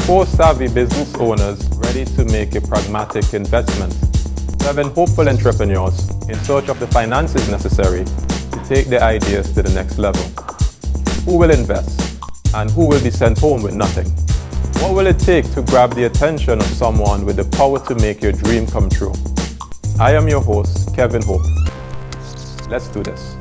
4 savvy business owners ready to make a pragmatic investment. 7 hopeful entrepreneurs in search of the finances necessary to take their ideas to the next level. Who will invest and who will be sent home with nothing? What will it take to grab the attention of someone with the power to make your dream come true? I am your host, Kevin Hope. Let's do this.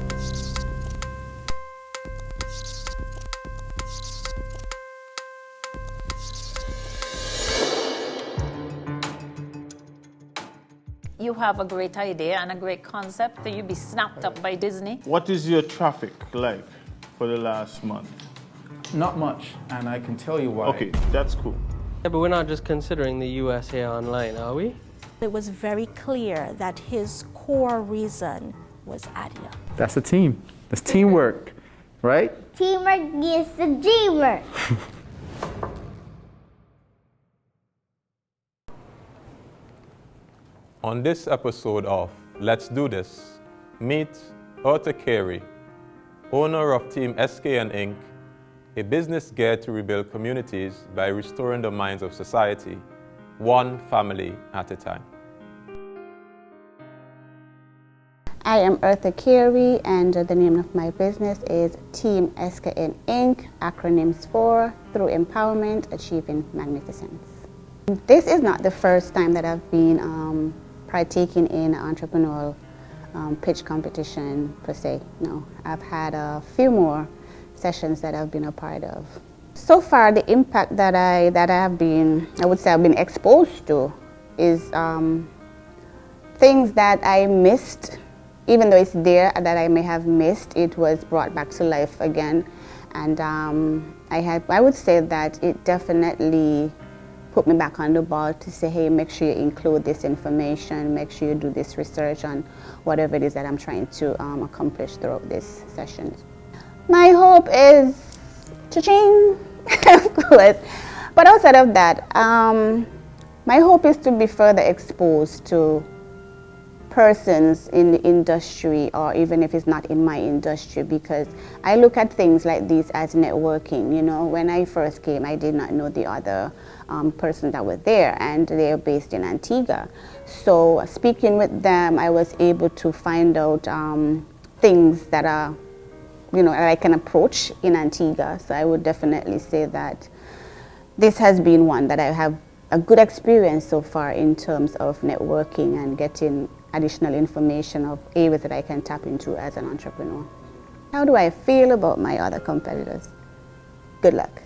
You have a great idea and a great concept that you'd be snapped up by Disney. What is your traffic like for the last month? Not much, and I can tell you why. Okay, that's cool. Yeah, but we're not just considering the USA online, are we? It was very clear that his core reason was ADIA. That's a team. That's teamwork, right? Teamwork is the dreamer. On this episode of Let's Do This, meet Eartha Carey, owner of T.E.A.M SKN Inc., a business geared to rebuild communities by restoring the minds of society, one family at a time. I am Eartha Carey, and the name of my business is T.E.A.M SKN Inc., acronyms for Through Empowerment, Achieving Magnificence. This is not the first time that I've been partaking in an entrepreneurial pitch competition per se. No, I've had a few more sessions that I've been a part of. So far, the impact that I have been, I would say I've been exposed to is things that I missed. Even though it's there that I may have missed, it was brought back to life again. And I would say that it definitely put me back on the ball to say, hey, make sure you include this information, make sure you do this research on whatever it is that I'm trying to accomplish throughout this session. My hope is cha-ching, of course. But outside of that, my hope is to be further exposed to persons in the industry, or even if it's not in my industry, because I look at things like these as networking. You know, when I first came, I did not know the other persons that were there, and they're based in Antigua. So speaking with them, I was able to find out things that are, you know, that I can approach in Antigua. So I would definitely say that this has been one that I have a good experience so far in terms of networking and getting additional information of areas that I can tap into as an entrepreneur. How do I feel about my other competitors? Good luck.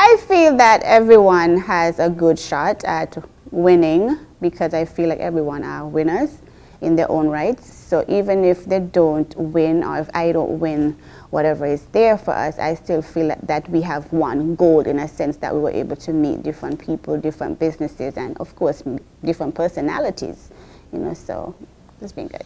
I feel that everyone has a good shot at winning, because I feel like everyone are winners in their own rights. So even if they don't win, or if I don't win whatever is there for us, I still feel that we have won gold, in a sense that we were able to meet different people, different businesses, and of course different personalities, you know, so it's been good.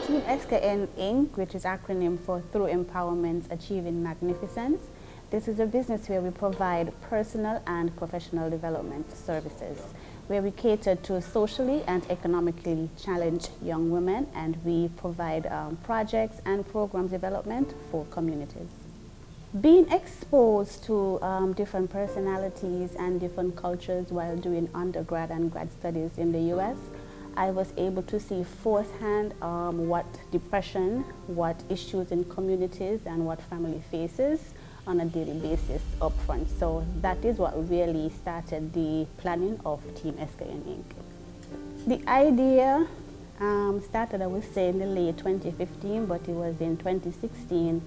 T.E.A.M SKN Inc., which is acronym for Through Empowerment, Achieving Magnificence. This is a business where we provide personal and professional development services, where we cater to socially and economically challenged young women, and we provide projects and program development for communities. Being exposed to different personalities and different cultures while doing undergrad and grad studies in the US, I was able to see firsthand what depression, what issues in communities, and what family faces on a daily basis up front. So that is what really started the planning of T.E.A.M SKN Inc. The idea started, I would say, in the late 2015, but it was in 2016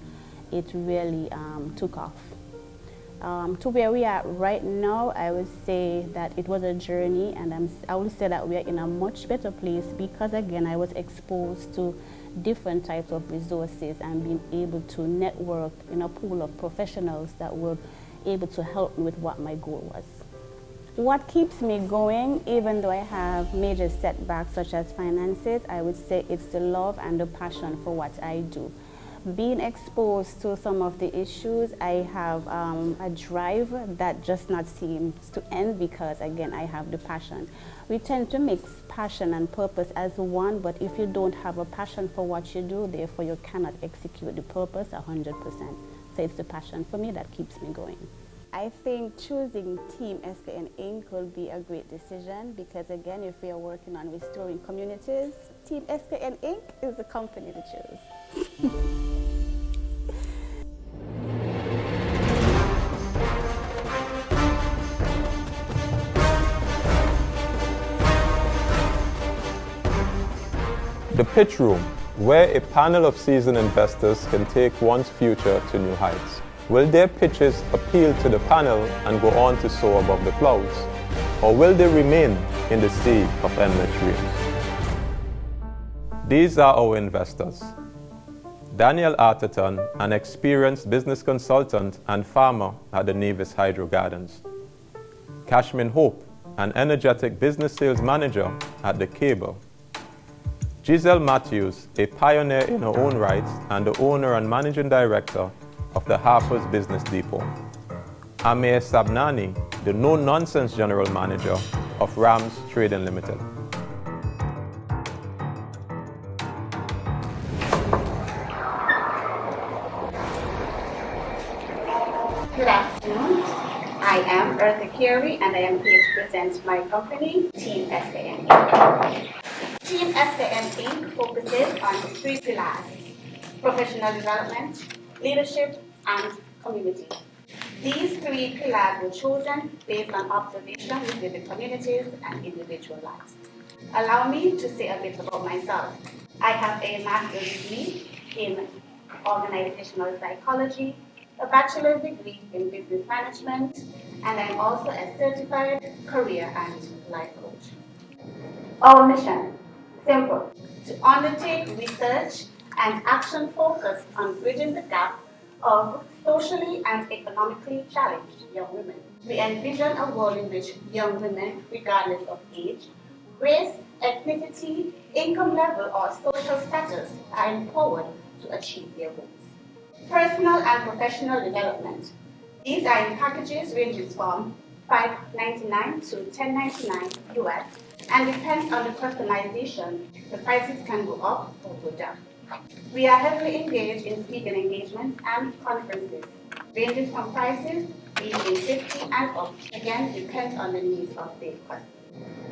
it really took off. To where we are right now, I would say that it was a journey, and I would say that we are in a much better place because, again, I was exposed to different types of resources and being able to network in a pool of professionals that were able to help me with what my goal was. What keeps me going, even though I have major setbacks such as finances, I would say it's the love and the passion for what I do. Being exposed to some of the issues, I have a drive that just not seems to end because, again, I have the passion. We tend to mix passion and purpose as one, but if you don't have a passion for what you do, therefore you cannot execute the purpose 100%. So it's the passion for me that keeps me going. I think choosing T.E.A.M SKN Inc. will be a great decision because, again, if we are working on restoring communities, T.E.A.M SKN Inc. is the company to choose. The pitch room, where a panel of seasoned investors can take one's future to new heights. Will their pitches appeal to the panel and go on to soar above the clouds? Or will they remain in the sea of endless dreams? These are our investors. Daniel Atherton, an experienced business consultant and farmer at the Nevis Hydro Gardens. Cashmin Hope, an energetic business sales manager at the Cable. Giselle Matthews, a pioneer in her own right and the owner and managing director of the Harper's Business Depot. Amir Sabnani, the no-nonsense general manager of Rams Trading Limited. Good afternoon. I am Eartha Carey and I am here to present my company, T.E.A.M SKN Inc. T.E.A.M SKN Inc. focuses on 3 pillars: professional development, leadership, and community. These 3 pillars were chosen based on observation within the communities and individual lives. Allow me to say a bit about myself. I have a master's degree in organizational psychology, a bachelor's degree in business management, and I'm also a certified career and life coach. Our mission, simple: to undertake research and action focused on bridging the gap of socially and economically challenged young women. We envision a world in which young women, regardless of age, race, ethnicity, income level, or social status, are empowered to achieve their goals. Personal and professional development. These are in packages ranging from $5.99 to $10.99 US, and depends on the personalization, the prices can go up or go down. We are heavily engaged in speaking engagements and conferences, ranging from prices between $50 and up. Again, depends on the needs of the customer.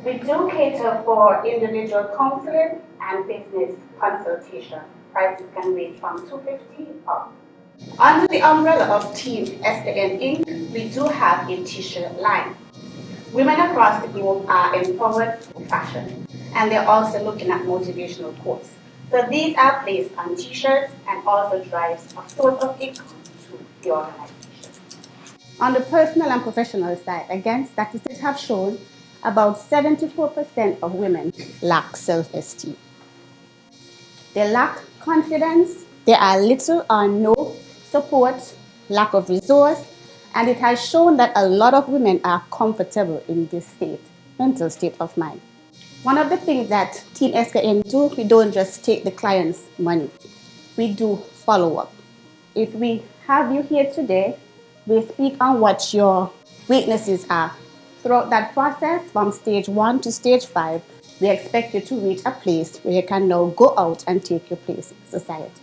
We do cater for individual counseling and business consultation. Prices can range from $250 up. Under the umbrella of T.E.A.M SKN Inc., we do have a t-shirt line. Women across the globe are empowered through fashion, and they're also looking at motivational quotes. So these are placed on t-shirts and also drives a source of income to the organization. On the personal and professional side, again, statistics have shown about 74% of women lack self-esteem. They lack confidence, there are little or no support, lack of resource, and it has shown that a lot of women are comfortable in this mental state of mind. One of the things that T.E.A.M SKN do, we don't just take the client's money, we do follow up. If we have you here today, we speak on what your weaknesses are. Throughout that process, from stage 1 to stage 5, we expect you to reach a place where you can now go out and take your place in society.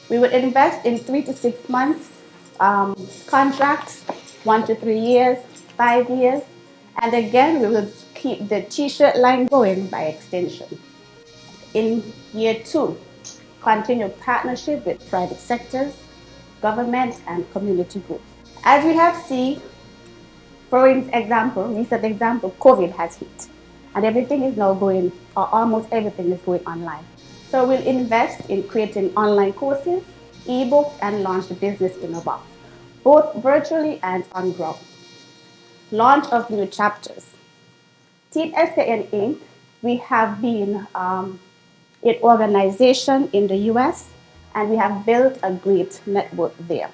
We will invest in 3 to 6 months contracts, 1 to 3 years, 5 years, and again, we will keep the t-shirt line going by extension. In year 2, continue partnership with private sectors, government, and community groups. As we have seen, for example, recent example, COVID has hit, and everything is now going, or almost everything is going online. So we'll invest in creating online courses, ebooks, and launch the business in a box, both virtually and on ground. Launch of new chapters. T.E.A.M SKN Inc., we have been an organization in the US, and we have built a great network there.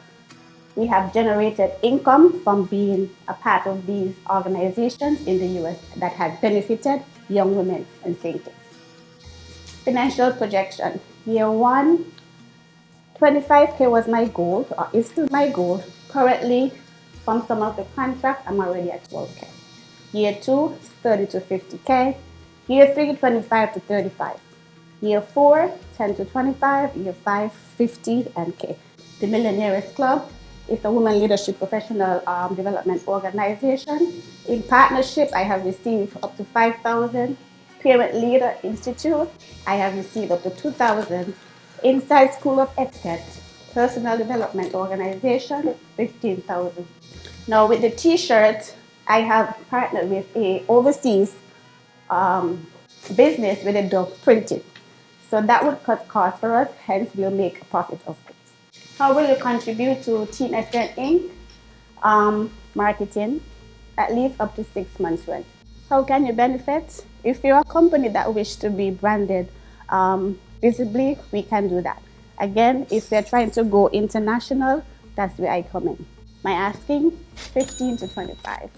We have generated income from being a part of these organizations in the US that has benefited young women in St. Kitts. Financial projection. Year one, 25K was my goal, or is still my goal. Currently, from some of the contracts, I'm already at 12K. Year two, 30 to 50K. Year three, 25 to 35. Year four, 10 to 25. Year five, 50 and K. The Millionaires Club is a women leadership professional development organization. In partnership, I have received up to 5,000. Parent Leader Institute, I have received up to 2,000. Inside School of Etiquette, Personal Development Organization, 15,000. Now with the t-shirt, I have partnered with a overseas business with a dog printing. So that would cut costs for us, hence we'll make a profit of it. How will you contribute to T.E.A.M SKN Inc? Marketing, at least up to 6 months rent. How can you benefit? If you're a company that wishes to be branded visibly, we can do that. Again, if you're trying to go international, that's where I come in. My asking, 15 to 25.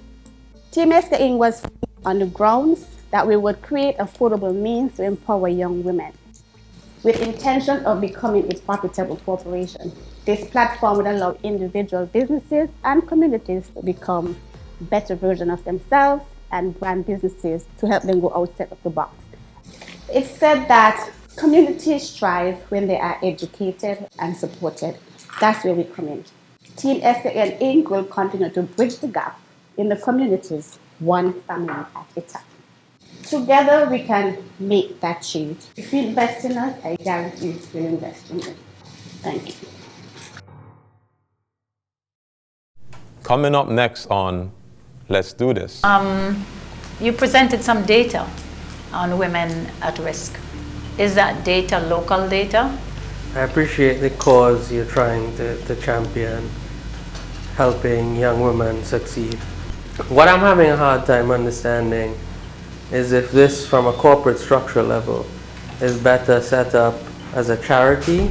T.E.A.M SKN was on the grounds that we would create affordable means to empower young women with intention of becoming a profitable corporation. This platform would allow individual businesses and communities to become better versions of themselves and brand businesses to help them go outside of the box. It's said that communities thrive when they are educated and supported. That's where we come in. T.E.A.M SKN Inc. will continue to bridge the gap in the communities, one family at a time. Together, we can make that change. If you invest in us, I guarantee you'll invest in it. Thank you. Coming up next on Let's Do This. You presented some data on women at risk. Is that data local data? I appreciate the cause you're trying to champion, helping young women succeed. What I'm having a hard time understanding is if this, from a corporate structure level, is better set up as a charity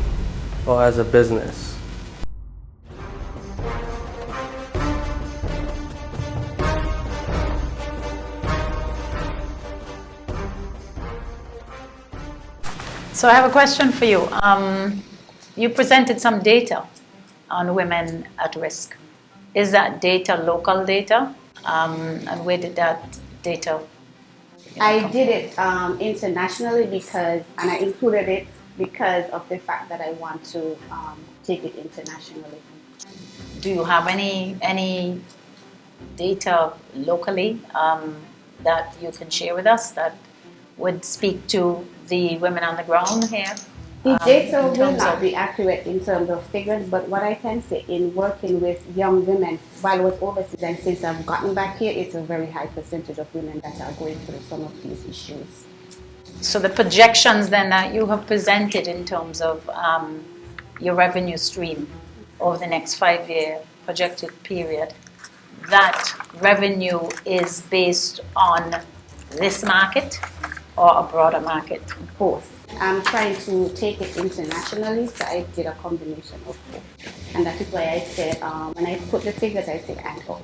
or as a business. So I have a question for you. You presented some data on women at risk. Is that data local data? And where did that data I did it internationally because, and I included it because of the fact that I want to take it internationally. Do you have any data locally that you can share with us that would speak to the women on the ground here? The data will not be accurate in terms of figures, but what I can say in working with young women while I was overseas and since I've gotten back here, it's a very high percentage of women that are going through some of these issues. So the projections then that you have presented in terms of your revenue stream over the next 5-year projected period, that revenue is based on this market or a broader market? Both. I'm trying to take it internationally, so I did a combination of both. And that is why I said, when I put the figures, I said and all.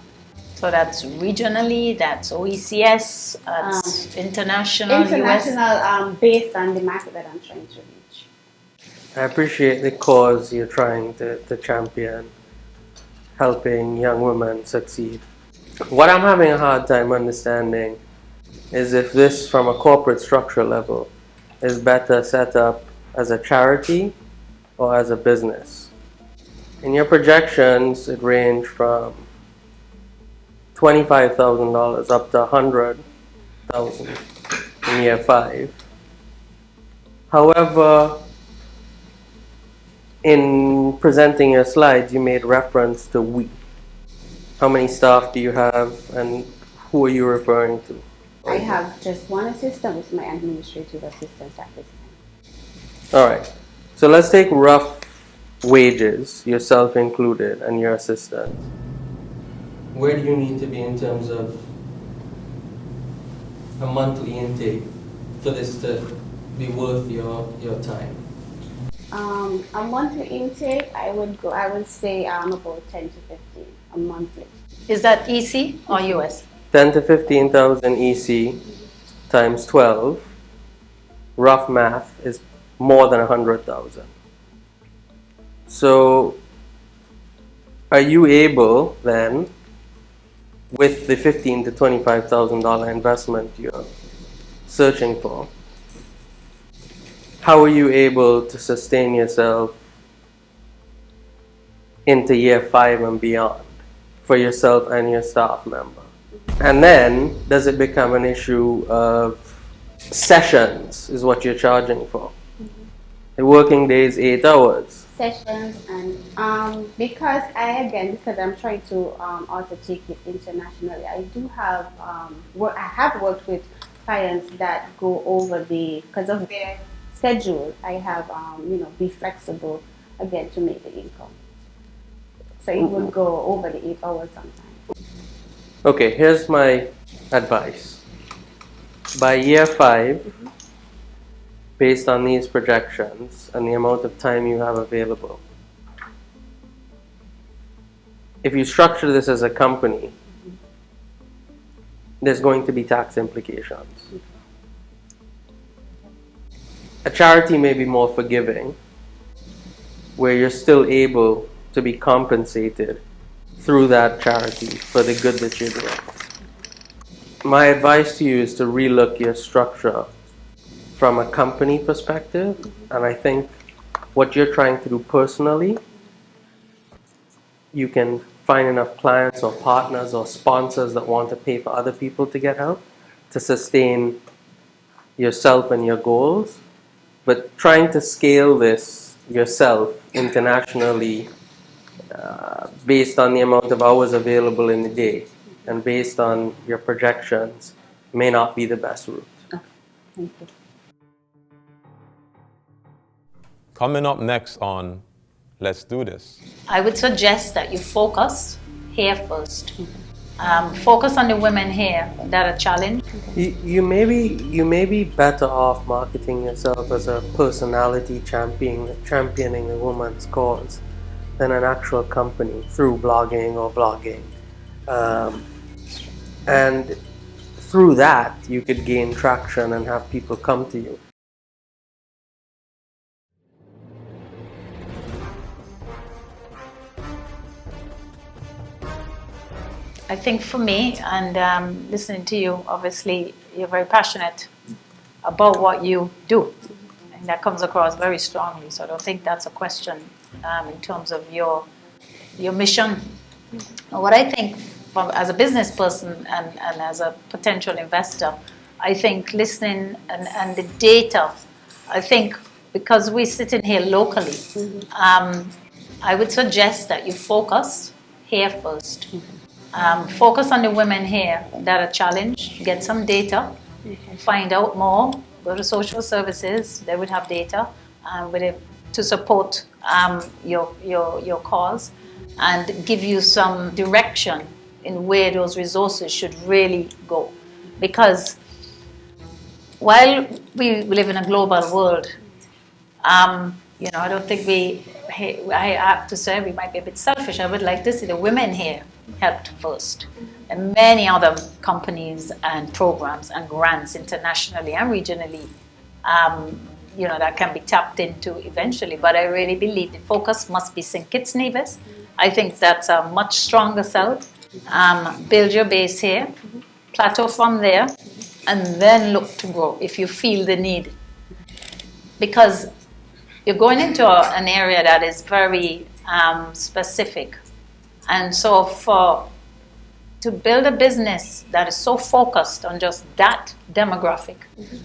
So that's regionally, that's OECS, that's international, International, based on the market that I'm trying to reach. I appreciate the cause you're trying to champion, helping young women succeed. What I'm having a hard time understanding is if this, from a corporate structure level, is better set up as a charity or as a business. In your projections, it ranged from $25,000 up to $100,000 in year 5. However, in presenting your slides, you made reference to we. How many staff do you have and who are you referring to? I have just one assistant, which is my administrative assistant at this time. All right. So let's take rough wages, yourself included, and your assistant. Where do you need to be in terms of a monthly intake for this to be worth your time? A monthly intake, I would say about 10 to 15 a monthly. Is that EC or US? 10 to 15,000 EC times 12, rough math, is more than 100,000. So are you able then, with the $15,000 to $25,000 investment you're searching for, how are you able to sustain yourself into year 5 and beyond for yourself and your staff member? And then does it become an issue of sessions is what you're charging for? The working day is 8 hours. Sessions and because I'm trying to also take it internationally, I do have I have worked with clients that go over because of their schedule. I have be flexible again to make the income. So it would go over the 8 hours sometimes. Okay, here's my advice. By year 5, based on these projections and the amount of time you have available, if you structure this as a company, there's going to be tax implications. A charity may be more forgiving, where you're still able to be compensated through that charity for the good that you're doing. My advice to you is to relook your structure from a company perspective, and I think what you're trying to do personally, you can find enough clients or partners or sponsors that want to pay for other people to get help to sustain yourself and your goals. But trying to scale this yourself internationally based on the amount of hours available in the day and based on your projections may not be the best route. Okay, thank you. Coming up next on Let's Do This. I would suggest that you focus here first. Focus on the women here that are challenged. You may be better off marketing yourself as a personality championing a woman's cause than an actual company through blogging or vlogging. And through that, you could gain traction and have people come to you. I think for me, and listening to you, obviously you're very passionate about what you do, and that comes across very strongly. So I don't think that's a question in terms of your mission. What I think, as a business person and as a potential investor, I think listening and the data, I think because we're sitting here locally, I would suggest that you focus here first. Focus on the women here that are challenged, get some data, find out more, go to social services, they would have data to support your cause and give you some direction in where those resources should really go. Because while we live in a global world, I don't think I have to say we might be a bit selfish. I would like to see the women here helped first. And many other companies and programs and grants internationally and regionally, that can be tapped into eventually. But I really believe the focus must be St. Kitts Nevis. I think that's a much stronger sell. Build your base here, plateau from there, and then look to grow if you feel the need. Because you're going into an area that is very specific. And so to build a business that is so focused on just that demographic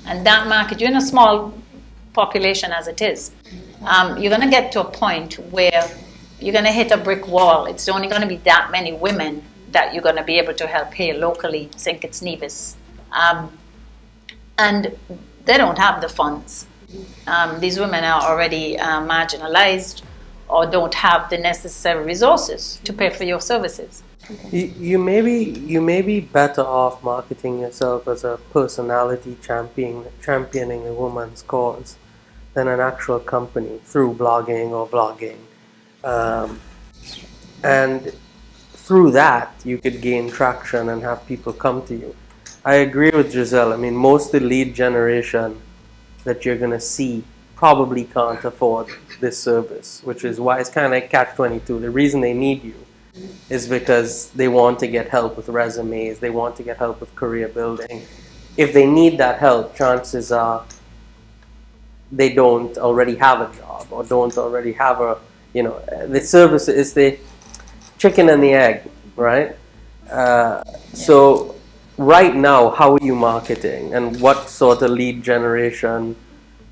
and that market, you're in a small population as it is, you're going to get to a point where you're going to hit a brick wall. It's only going to be that many women that you're going to be able to help here locally, St. Kitts Nevis. And they don't have the funds. These women are already marginalized or don't have the necessary resources to pay for your services. You may be better off marketing yourself as a personality championing a woman's cause than an actual company through blogging or vlogging. And through that, you could gain traction and have people come to you. I agree with Giselle. I mean, most of the lead generation that you're going to see probably can't afford this service, which is why it's kind of like catch-22. The reason they need you is because they want to get help with resumes, they want to get help with career building. If they need that help, chances are they don't already have a job or don't already have a, the service is the chicken and the egg, right? So right now, how are you marketing and what sort of lead generation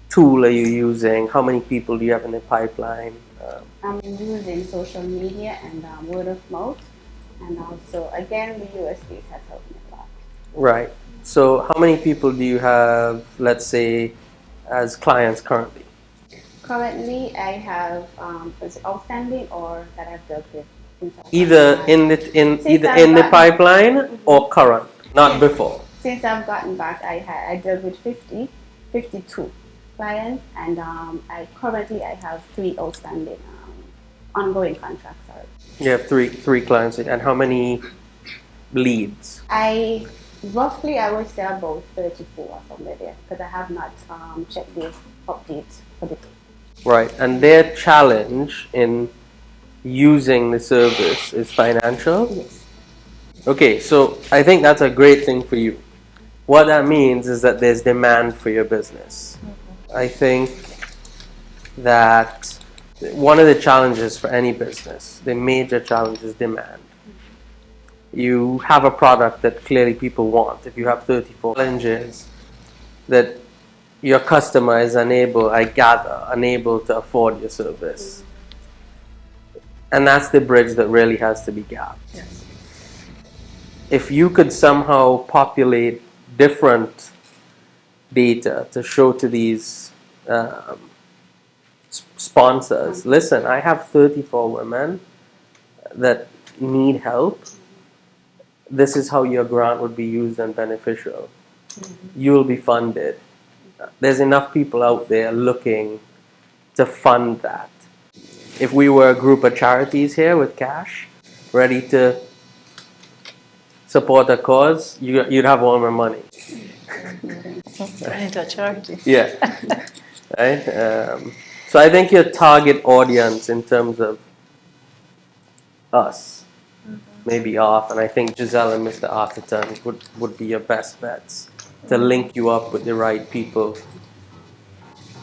tool are you using? How many people do you have in the pipeline? I'm using social media and word of mouth, and also, again, the USBs has helped me a lot. Right. So how many people do you have, let's say, as clients currently? Currently, I have is it outstanding or that I've dealt with. Either in the pipeline or current, not before. Since I've gotten back, I dealt with 52 clients, and I have 3 outstanding ongoing contracts. Sorry. You have three clients, and how many leads? I would say about 34 or somewhere there, because I have not checked the updates for the. Right, and their challenge in using the service is financial? Yes. Okay, so I think that's a great thing for you. What that means is that there's demand for your business. I think that one of the challenges for any business, the major challenge is demand. You have a product that clearly people want. If you have 34 challenges that your customer is unable to afford your service. And that's the bridge that really has to be gapped. Yes. If you could somehow populate different data to show to these sponsors, listen, I have 34 women that need help. This is how your grant would be used and beneficial. You'll be funded. There's enough people out there looking to fund that. If we were a group of charities here with cash, ready to support a cause, you'd have all my money. Turn into a charity. Yeah. Right? So I think your target audience in terms of us may be off, and I think Giselle and Mr. Atherton would be your best bets to link you up with the right people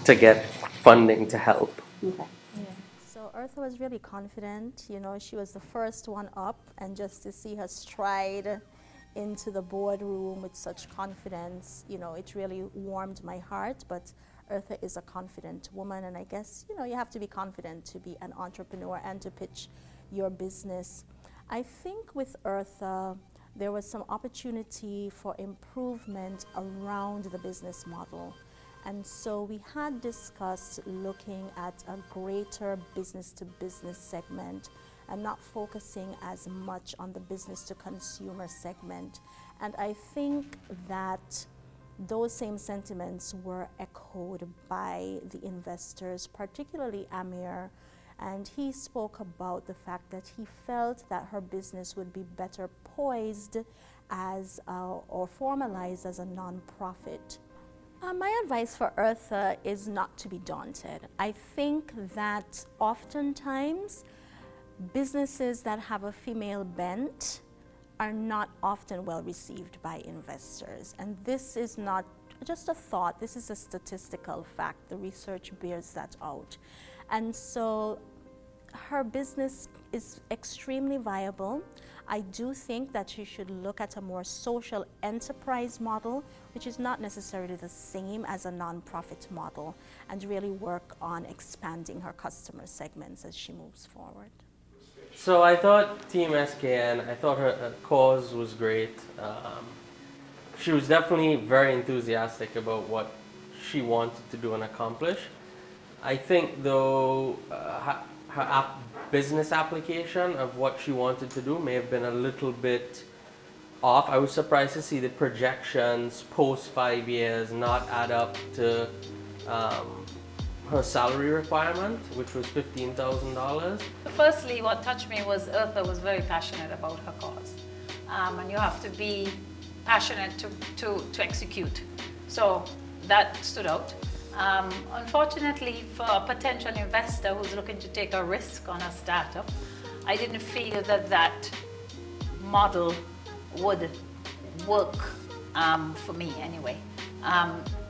to get funding to help. Okay. So Eartha was really confident. She was the first one up, and just to see her stride into the boardroom with such confidence, it really warmed my heart. But Eartha is a confident woman, and I guess, you have to be confident to be an entrepreneur and to pitch your business. I think with Eartha, there was some opportunity for improvement around the business model. And so we had discussed looking at a greater business-to-business segment and not focusing as much on the business-to-consumer segment. And I think that those same sentiments were echoed by the investors, particularly Amir. And he spoke about the fact that he felt that her business would be better poised as or formalized as a nonprofit. My advice for Eartha is not to be daunted. I think that oftentimes businesses that have a female bent are not often well received by investors. And this is not just a thought, this is a statistical fact. The research bears that out. And so her business is extremely viable. I do think that she should look at a more social enterprise model, which is not necessarily the same as a nonprofit model, and really work on expanding her customer segments as she moves forward. So I thought T.E.A.M SKN, I thought her cause was great. She was definitely very enthusiastic about what she wanted to do and accomplish. I think though her business application of what she wanted to do may have been a little bit off. I was surprised to see the projections post 5 years not add up to her salary requirement, which was $15,000. Firstly, what touched me was Eartha was very passionate about her cause. And you have to be passionate to execute. So that stood out. Unfortunately, for a potential investor who's looking to take a risk on a startup, I didn't feel that that model would work for me anyway.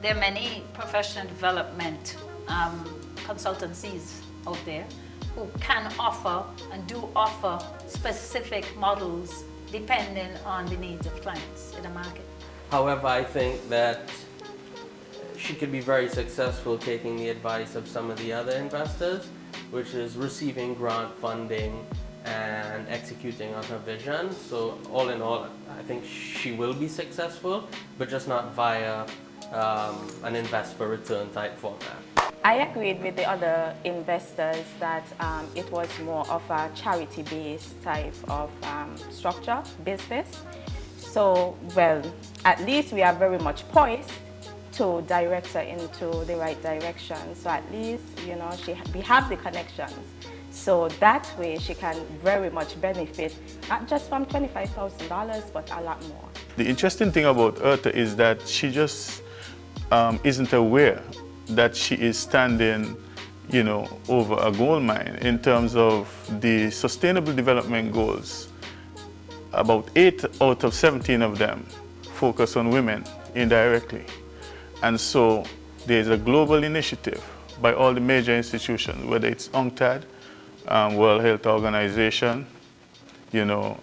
There are many professional development consultancies out there who can offer and do offer specific models depending on the needs of clients in the market. However, I think that she could be very successful taking the advice of some of the other investors, which is receiving grant funding and executing on her vision. So all in all, I think she will be successful, but just not via an invest for return type format. I agreed with the other investors that it was more of a charity-based type of structure, business. So, well, at least we are very much poised to direct her into the right direction. So at least, you know, we have the connections. So that way she can very much benefit, not just from $25,000, but a lot more. The interesting thing about Eartha is that she just isn't aware that she is standing, you know, over a gold mine in terms of the Sustainable Development Goals. About 8 out of 17 of them focus on women indirectly. And so there's a global initiative by all the major institutions, whether it's UNCTAD, World Health Organization, you know,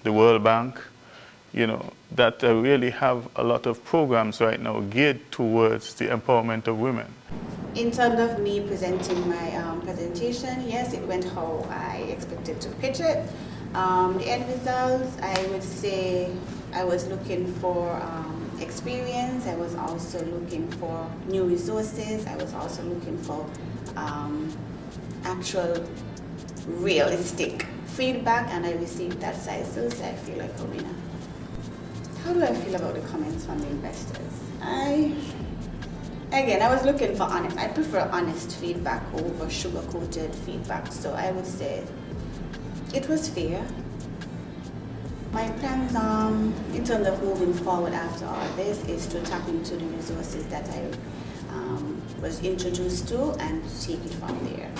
the World Bank, you know, that really have a lot of programs right now geared towards the empowerment of women. In terms of me presenting my presentation, yes, it went how I expected to pitch it. The end results, I would say I was looking for experience. I was also looking for new resources. I was also looking for actual realistic feedback, and I received that side, so I feel like a winner. How do I feel about the comments from the investors? I was looking for honest. I prefer honest feedback over sugar-coated feedback, so I would say it was fair. My plans in terms of moving forward after all this is to tap into the resources that I was introduced to and take it from there.